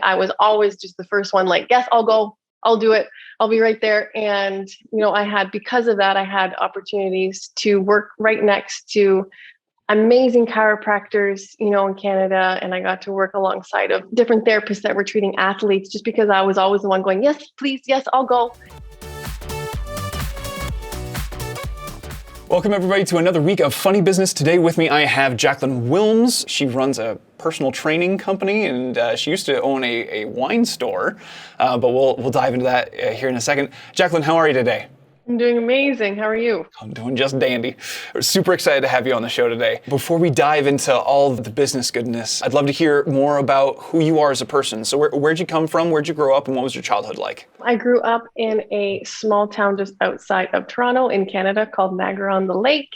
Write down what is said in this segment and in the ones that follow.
I was always just the first one, like, yes, I'll go, I'll do it, I'll be right there. And, because of that, I had opportunities to work right next to amazing chiropractors, in Canada. And I got to work alongside of different therapists that were treating athletes just because I was always the one going, yes, please, yes, I'll go. Welcome everybody to another week of Funny Business. Today with me I have Jaclyn Willms. She runs a personal training company and she used to own a wine store, but we'll dive into that here in a second. Jaclyn, how are you today? I'm doing amazing. How are you? I'm doing just dandy. We're super excited to have you on the show today. Before we dive into all of the business goodness, I'd love to hear more about who you are as a person. So where'd you come from? Where'd you grow up? And what was your childhood like? I grew up in a small town just outside of Toronto in Canada called Niagara-on-the-Lake.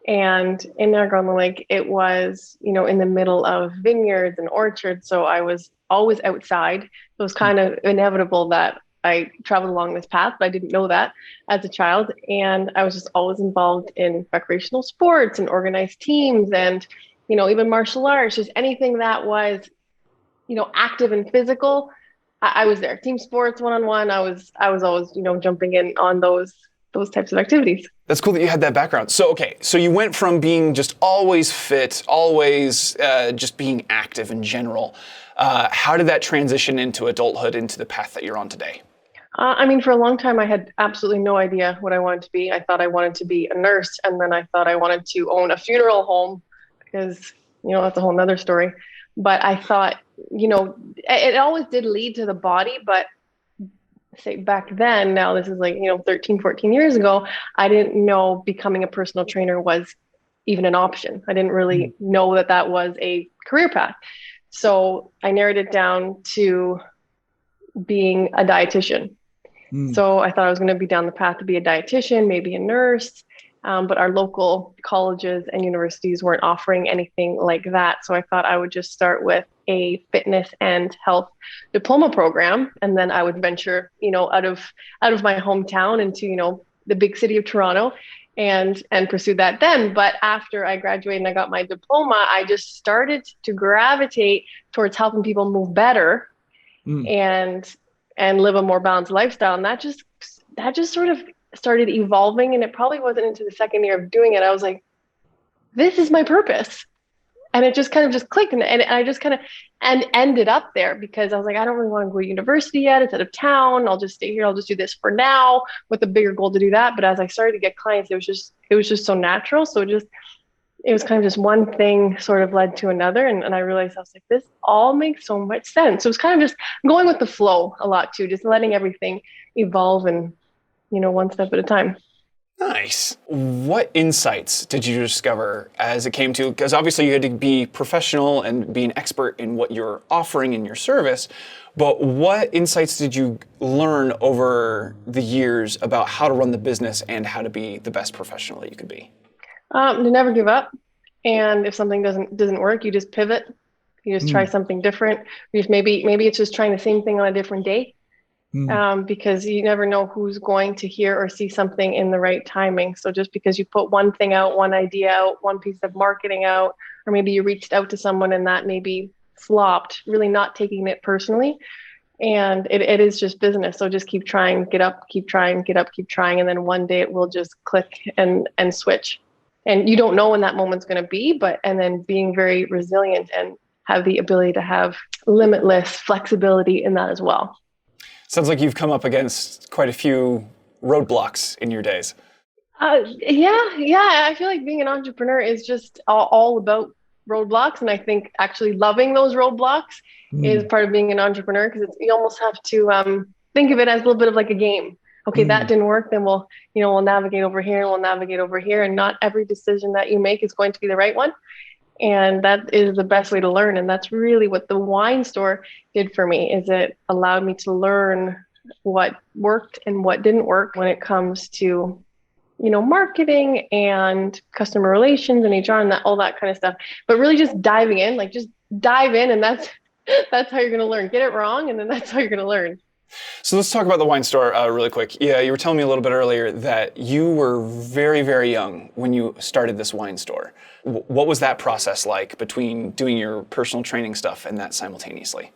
And in Niagara-on-the-Lake, it was, in the middle of vineyards and orchards. So I was always outside. So it was kind of inevitable that I traveled along this path, but I didn't know that as a child. And I was just always involved in recreational sports and organized teams and, even martial arts, just anything that was, active and physical. I was there. Team sports, one-on-one. I was always, jumping in on those types of activities. That's cool that you had that background. So you went from being just always fit, always just being active in general. How did that transition into adulthood, into the path that you're on today? For a long time, I had absolutely no idea what I wanted to be. I thought I wanted to be a nurse, and then I thought I wanted to own a funeral home because, that's a whole nother story. But I thought, it always did lead to the body, but say back then, now this is 13, 14 years ago, I didn't know becoming a personal trainer was even an option. I didn't really know that was a career path. So I narrowed it down to being a dietitian. So I thought I was going to be down the path to be a dietitian, maybe a nurse, but our local colleges and universities weren't offering anything like that. So I thought I would just start with a fitness and health diploma program, and then I would venture, out of my hometown into, the big city of Toronto, and pursue that then. But after I graduated and I got my diploma, I just started to gravitate towards helping people move better and live a more balanced lifestyle. And that just sort of started evolving. And it probably wasn't into the second year of doing it, I was like, this is my purpose. And it just kind of just clicked. And I just kind of ended up there because I was like, I don't really want to go to university yet. It's out of town. I'll just stay here. I'll just do this for now with a bigger goal to do that. But as I started to get clients, it was just so natural. So it was kind of just one thing sort of led to another. And I realized, I was like, this all makes so much sense. So it was kind of just going with the flow a lot too, just letting everything evolve and, one step at a time. Nice. What insights did you discover as it came to, because obviously you had to be professional and be an expert in what you're offering in your service, but what insights did you learn over the years about how to run the business and how to be the best professional that you could be? To never give up. And if something doesn't work, you just pivot. You just try something different. You just maybe it's just trying the same thing on a different day. Because you never know who's going to hear or see something in the right timing. So just because you put one thing out, one idea out, one piece of marketing out, or maybe you reached out to someone and that maybe flopped, really not taking it personally. And it is just business. So just keep trying, get up, keep trying, get up, keep trying. And then one day it will just click and switch. And you don't know when that moment's going to be, and then being very resilient and have the ability to have limitless flexibility in that as well. Sounds like you've come up against quite a few roadblocks in your days. Yeah. I feel like being an entrepreneur is just all about roadblocks. And I think actually loving those roadblocks is part of being an entrepreneur, because you almost have to think of it as a little bit of like a game. Okay, that didn't work, then we'll navigate over here and we'll navigate over here. And not every decision that you make is going to be the right one. And that is the best way to learn. And that's really what the wine store did for me, is it allowed me to learn what worked and what didn't work when it comes to, marketing and customer relations and HR and all that kind of stuff. But really just diving in, just dive in. And that's how you're going to learn. Get it wrong. And then that's how you're going to learn. So let's talk about the wine store really quick. Yeah, you were telling me a little bit earlier that you were very, very young when you started this wine store. What was that process like between doing your personal training stuff and that simultaneously?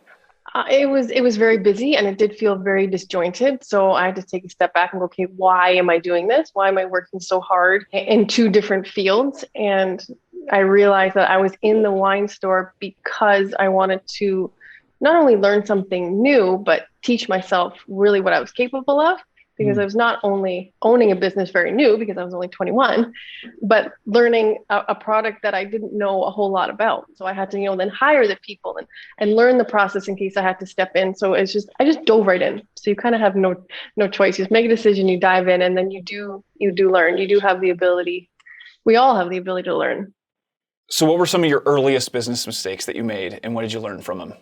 It was very busy and it did feel very disjointed. So I had to take a step back and go, okay, why am I doing this? Why am I working so hard in two different fields? And I realized that I was in the wine store because I wanted to not only learn something new, but teach myself really what I was capable of. Because I was not only owning a business very new because I was only 21, but learning a product that I didn't know a whole lot about. So I had to, then hire the people and learn the process in case I had to step in. So I just dove right in. So you kind of have no choice. You just make a decision, you dive in, and then you do learn. You do have the ability. We all have the ability to learn. So what were some of your earliest business mistakes that you made, and what did you learn from them?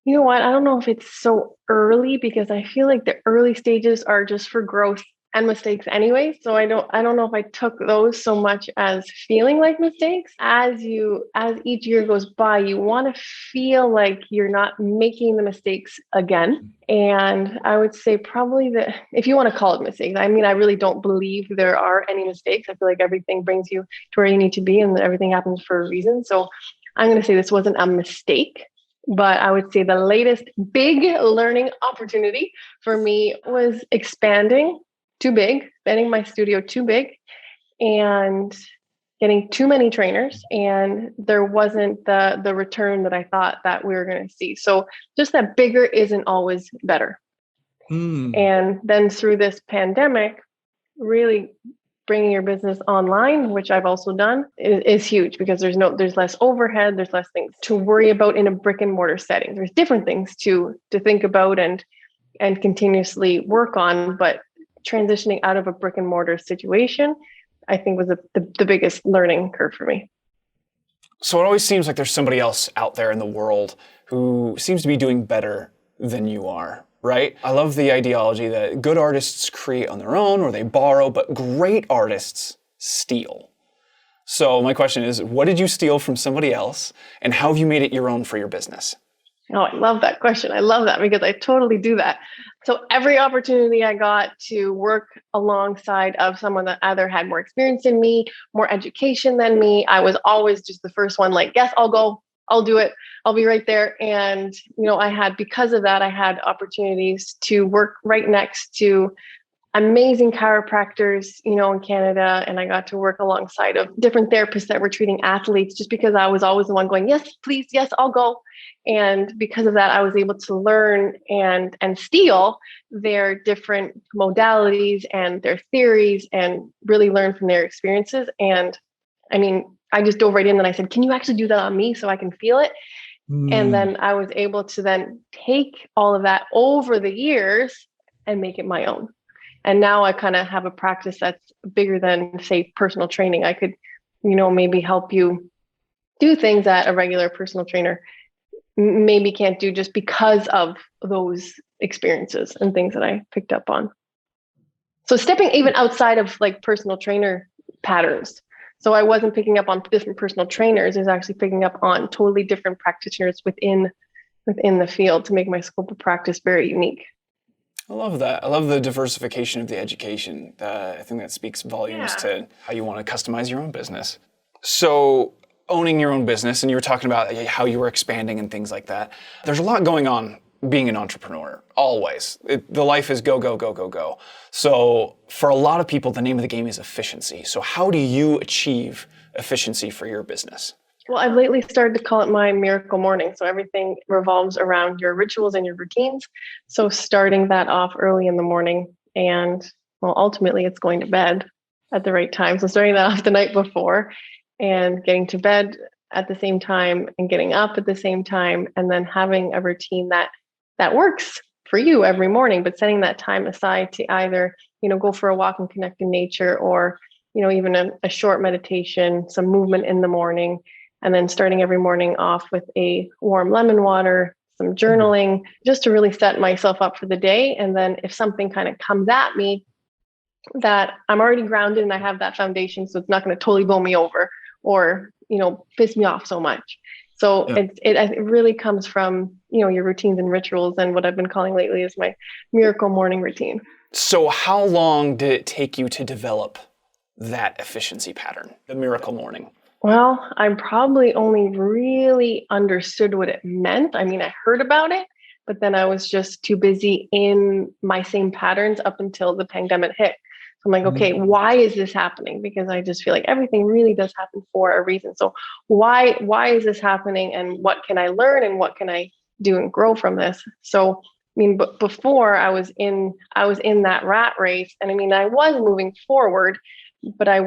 You know what? I don't know if it's so early because I feel like the early stages are just for growth and mistakes anyway. So I don't know if I took those so much as feeling like mistakes. As each year goes by, you want to feel like you're not making the mistakes again. And I would say probably that if you want to call it mistakes, I mean, I really don't believe there are any mistakes. I feel like everything brings you to where you need to be and everything happens for a reason. So I'm going to say this wasn't a mistake. But I would say the latest big learning opportunity for me was expanding too big, expanding my studio too big, and getting too many trainers. And there wasn't the return that I thought that we were going to see. So just that bigger isn't always better. And then through this pandemic, really bringing your business online, which I've also done, is huge because there's less overhead, there's less things to worry about in a brick and mortar setting. There's different things to think about and continuously work on, but transitioning out of a brick and mortar situation, I think was the biggest learning curve for me. So it always seems like there's somebody else out there in the world who seems to be doing better than you are. Right? I love the ideology that good artists create on their own or they borrow, but great artists steal. So my question is, what did you steal from somebody else and how have you made it your own for your business? Oh, I love that question. I love that because I totally do that. So every opportunity I got to work alongside of someone that either had more experience than me, more education than me, I was always just the first one like, yes, I'll go. I'll do it. I'll be right there. And, because of that, I had opportunities to work right next to amazing chiropractors, in Canada. And I got to work alongside of different therapists that were treating athletes just because I was always the one going, yes, please. Yes, I'll go. And because of that, I was able to learn and steal their different modalities and their theories and really learn from their experiences. And I mean, I just dove right in and I said, can you actually do that on me so I can feel it? And then I was able to then take all of that over the years and make it my own. And now I kind of have a practice that's bigger than, say, personal training. I could, maybe help you do things that a regular personal trainer maybe can't do just because of those experiences and things that I picked up on. So stepping even outside of like personal trainer patterns. So I wasn't picking up on different personal trainers, I was actually picking up on totally different practitioners within the field to make my scope of practice very unique. I love that. I love the diversification of the education. I think that speaks volumes to how you want to customize your own business. So owning your own business, and you were talking about how you were expanding and things like that. There's a lot going on being an entrepreneur, always. The life is go, go, go, go, go. So for a lot of people, the name of the game is efficiency. So how do you achieve efficiency for your business? Well, I've lately started to call it my miracle morning. So everything revolves around your rituals and your routines. So starting that off early in the morning and, well, ultimately it's going to bed at the right time. So starting that off the night before and getting to bed at the same time and getting up at the same time, and then having a routine that works for you every morning, but setting that time aside to either, go for a walk and connect in nature, or, even a short meditation, some movement in the morning, and then starting every morning off with a warm lemon water, some journaling, just to really set myself up for the day. And then if something kind of comes at me, that I'm already grounded and I have that foundation, so it's not going to totally blow me over or, piss me off so much. So it really comes from, your routines and rituals, and what I've been calling lately is my miracle morning routine. So how long did it take you to develop that efficiency pattern, the miracle morning? Well, I probably only really understood what it meant. I mean, I heard about it, but then I was just too busy in my same patterns up until the pandemic hit. So I'm like, okay, why is this happening? Because I just feel like everything really does happen for a reason. So why is this happening, and what can I learn, and what can I do and grow from this? So I mean, but before I was in that rat race, and I mean, I was moving forward, but I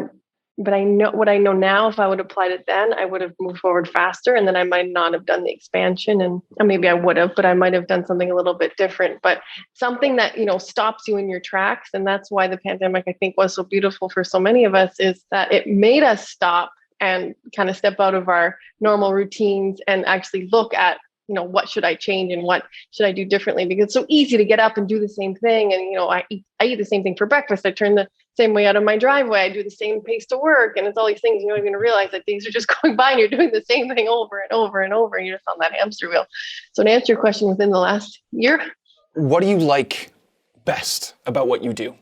know what I know now. If I would have applied it then, I would have moved forward faster, and then I might not have done the expansion, and maybe I would have, but I might have done something a little bit different. But something that stops you in your tracks, and that's why the pandemic, I think, was so beautiful for so many of us, is that it made us stop and kind of step out of our normal routines and actually look at what should I change and what should I do differently? Because it's so easy to get up and do the same thing. And, I eat the same thing for breakfast. I turn the same way out of my driveway. I do the same pace to work. And it's all these things you don't even realize that things are just going by and you're doing the same thing over and over and over. And you're just on that hamster wheel. So to answer your question, within the last year, what do you like best about what you do?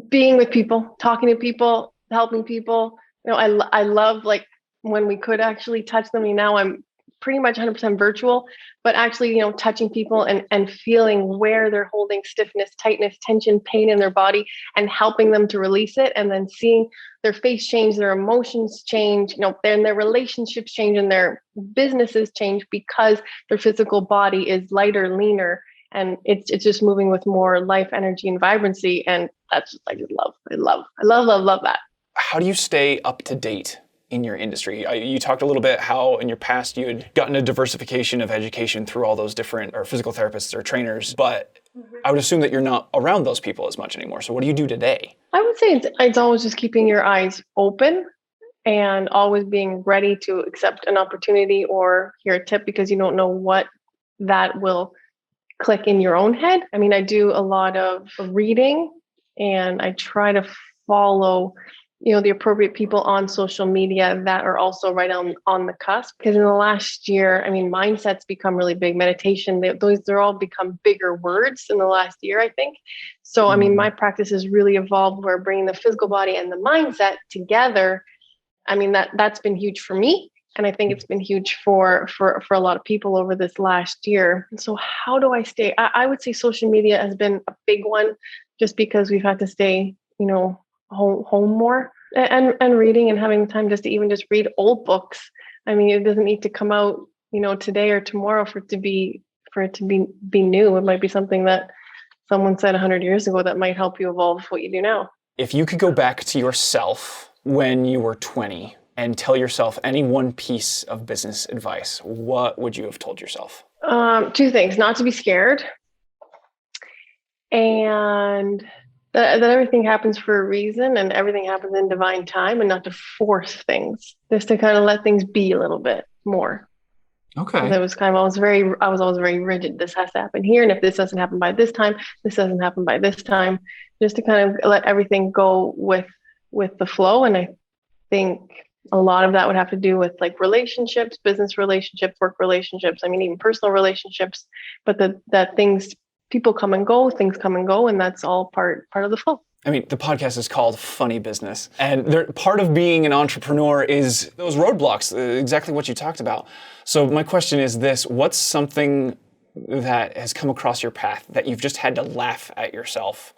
Being with people, talking to people, helping people. I love, like, when we could actually touch them. Now I'm pretty much 100% virtual, but actually, touching people and feeling where they're holding stiffness, tightness, tension, pain in their body, and helping them to release it, and then seeing their face change, their emotions change, then their relationships change and their businesses change because their physical body is lighter, leaner, and it's just moving with more life, energy, and vibrancy. And that's just, I just love. I love that. How do you stay up to date in your industry? You talked a little bit how in your past you had gotten a diversification of education through all those different or physical therapists or trainers, but I would assume that you're not around those people as much anymore. So what do you do today? I would say it's always just keeping your eyes open and always being ready to accept an opportunity or hear a tip, because you don't know what that will click in your own head. I mean, I do a lot of reading, and I try to follow the appropriate people on social media that are also right on the cusp. Because in the last year, I mean, mindset's become really big. Meditation, they're all become bigger words in the last year, I think. So, I mean, my practice has really evolved where bringing the physical body and the mindset together. I mean, that's been huge for me. And I think it's been huge for a lot of people over this last year. And so how do I stay? I would say social media has been a big one, just because we've had to stay, home more, and reading and having time just to even just read old books. I mean, it doesn't need to come out, today or tomorrow for it to be new. It might be something that someone said 100 years ago that might help you evolve what you do now. If you could go back to yourself when you were 20 and tell yourself any one piece of business advice, what would you have told yourself? Two things: not to be scared, and that everything happens for a reason, and everything happens in divine time, and not to force things, just to kind of let things be a little bit more. Okay. I was always very rigid. This has to happen here, and if this doesn't happen by this time, this doesn't happen by this time. Just to kind of let everything go with the flow. And I think a lot of that would have to do with, like, relationships, business relationships, work relationships. I mean, even personal relationships. But that things, people come and go, things come and go, and that's all part of the flow. I mean, the podcast is called Funny Business, and part of being an entrepreneur is those roadblocks, exactly what you talked about. So my question is this: what's something that has come across your path that you've just had to laugh at yourself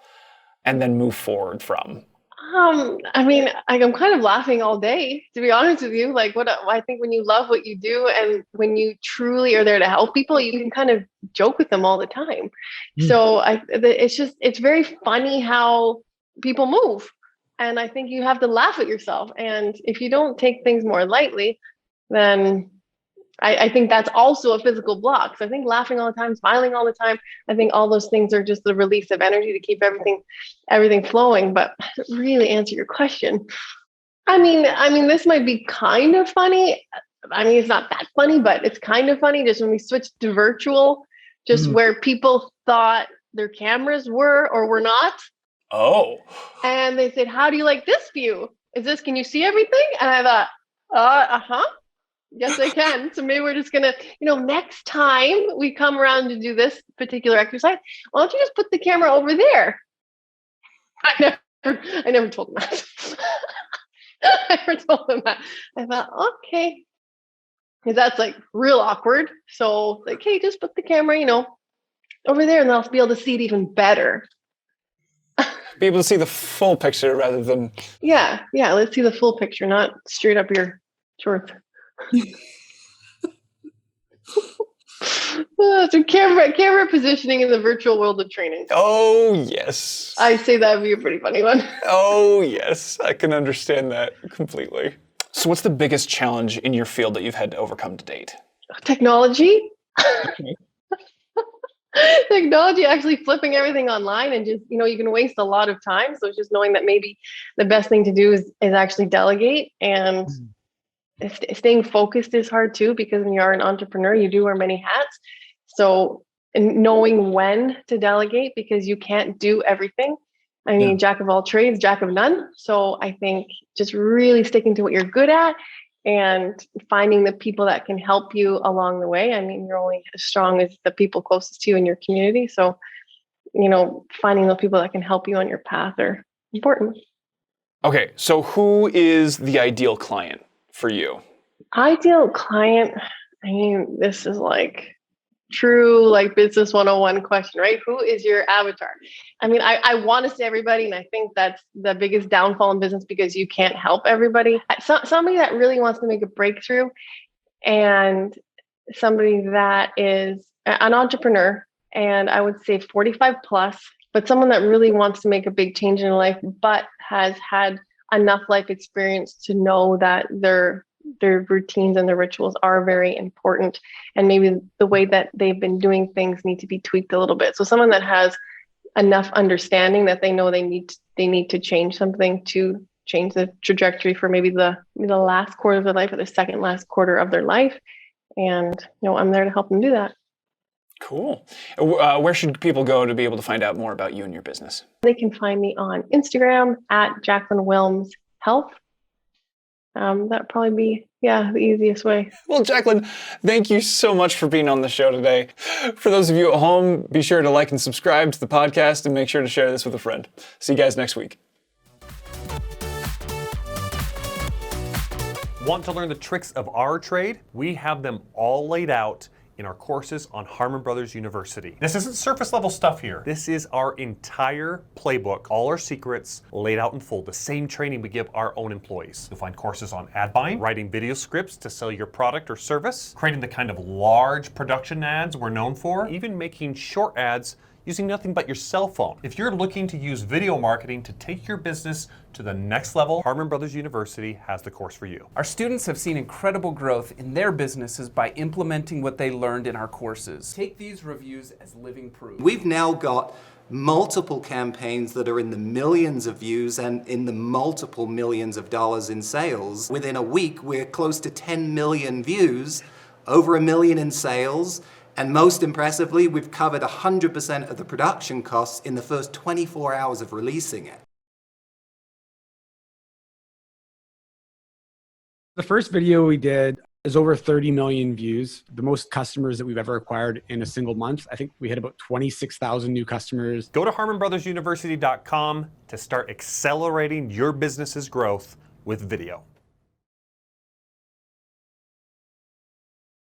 and then move forward from? I mean, I'm kind of laughing all day, to be honest with you. Like, I think when you love what you do and when you truly are there to help people, you can kind of joke with them all the time. So it's very funny how people move. And I think you have to laugh at yourself. And if you don't take things more lightly, then I think that's also a physical block. So I think laughing all the time, smiling all the time, I think all those things are just the release of energy to keep everything flowing. But really answer your question. I mean, this might be kind of funny. I mean, it's not that funny, but it's kind of funny. Just when we switched to virtual, just where people thought their cameras were or were not. Oh. And they said, "How do you like this view? Can you see everything?" And I thought, uh-huh. Yes, I can. So maybe we're just going to, next time we come around to do this particular exercise, why don't you just put the camera over there? I never told them that. I never told them that. I thought, okay. Because that's, like, real awkward. So, like, hey, just put the camera, over there, and they'll be able to see it even better. Be able to see the full picture rather than. Yeah, let's see the full picture, not straight up your shorts. So camera positioning in the virtual world of training. Oh, yes. I say that would be a pretty funny one. Oh, yes. I can understand that completely. So what's the biggest challenge in your field that you've had to overcome to date? Technology. Okay. Technology, actually flipping everything online, and just, you can waste a lot of time. So it's just knowing that maybe the best thing to do is actually delegate, and staying focused is hard too, because when you are an entrepreneur, you do wear many hats. So knowing when to delegate, because you can't do everything. I mean, jack of all trades, jack of none. So I think just really sticking to what you're good at and finding the people that can help you along the way. I mean, you're only as strong as the people closest to you in your community. So, finding those people that can help you on your path are important. Okay, so who is the ideal client for you? Ideal client, I mean, this is like true business 101 question, right? Who is your avatar? I mean, I want to say everybody, and I think that's the biggest downfall in business, because you can't help everybody. Somebody that really wants to make a breakthrough, and somebody that is an entrepreneur, and I would say 45 plus, but someone that really wants to make a big change in life, but has had enough life experience to know that their routines and their rituals are very important, and maybe the way that they've been doing things need to be tweaked a little bit. So someone that has enough understanding that they know they need to change something to change the trajectory for maybe the last quarter of their life, or the second last quarter of their life. And I'm there to help them do that. Cool. Where should people go to be able to find out more about you and your business? They can find me on Instagram at Jaclyn Willms Health. That'd probably be, the easiest way. Well, Jaclyn, thank you so much for being on the show today. For those of you at home, be sure to like and subscribe to the podcast, and make sure to share this with a friend. See you guys next week. Want to learn the tricks of our trade? We have them all laid out in our courses on Harmon Brothers University. This isn't surface level stuff here. This is our entire playbook, all our secrets laid out in full, the same training we give our own employees. You'll find courses on ad buying, writing video scripts to sell your product or service, creating the kind of large production ads we're known for, even making short ads using nothing but your cell phone. If you're looking to use video marketing to take your business to the next level, Harmon Brothers University has the course for you. Our students have seen incredible growth in their businesses by implementing what they learned in our courses. Take these reviews as living proof. We've now got multiple campaigns that are in the millions of views and in the multiple millions of dollars in sales. Within a week, we're close to 10 million views, over $1 million in sales, and most impressively, we've covered 100% of the production costs in the first 24 hours of releasing it. The first video we did is over 30 million views, the most customers that we've ever acquired in a single month. I think we had about 26,000 new customers. Go to HarmonBrothersUniversity.com to start accelerating your business's growth with video.